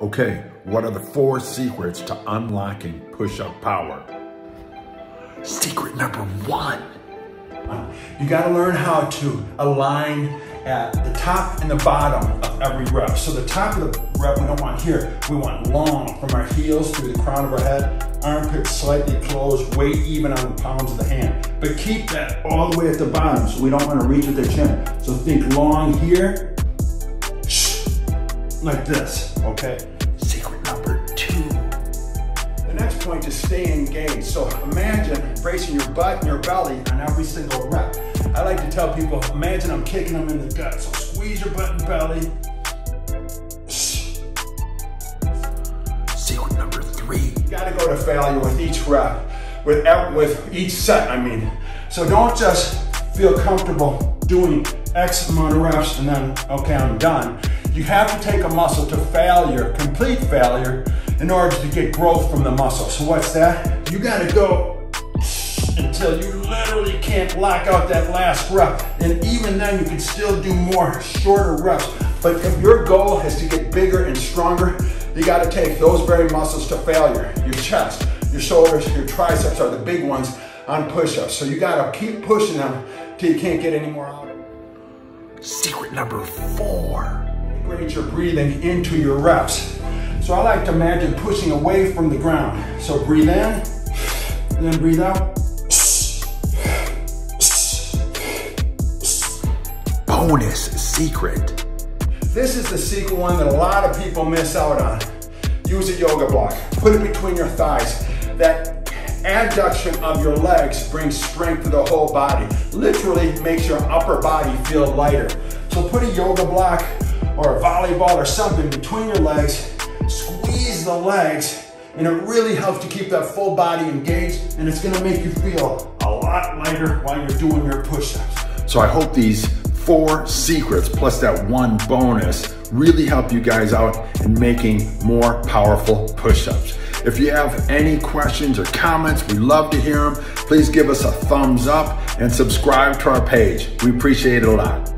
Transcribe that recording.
Okay, what are the 4 secrets to unlocking push-up power? Secret number 1. You got to learn how to align at the top and the bottom of every rep. So the top of the rep we don't want here. We want long from our heels through the crown of our head, armpits slightly closed, weight even on the palms of the hand. But keep that all the way at the bottom, so we don't want to reach with the chin. So think long here, like this, okay? Secret number 2. The next point is stay engaged. So imagine bracing your butt and your belly on every single rep. I like to tell people, imagine I'm kicking them in the gut. So squeeze your butt and belly. Secret number 3. You gotta go to failure with each rep, with each set, I mean. So don't just feel comfortable doing X amount of reps and then, okay, I'm done. You have to take a muscle to failure, complete failure, in order to get growth from the muscle. So what's that? You gotta go until you literally can't lock out that last rep. And even then you can still do more shorter reps. But if your goal is to get bigger and stronger, you gotta take those very muscles to failure. Your chest, your shoulders, your triceps are the big ones on push-ups. So you gotta keep pushing them till you can't get any more out. Secret number 4. Integrate your breathing into your reps. So I like to imagine pushing away from the ground. So breathe in, and then breathe out. Bonus secret. This is the secret one that a lot of people miss out on. Use a yoga block. Put it between your thighs. That adduction of your legs brings strength to the whole body. Literally makes your upper body feel lighter. So put a yoga block or a volleyball or something between your legs. Squeeze the legs, and it really helps to keep that full body engaged, and it's gonna make you feel a lot lighter while you're doing your push-ups. So I hope these 4 secrets plus that 1 bonus really help you guys out in making more powerful push-ups. If you have any questions or comments, we love to hear them. Please give us a thumbs up and subscribe to our page. We appreciate it a lot.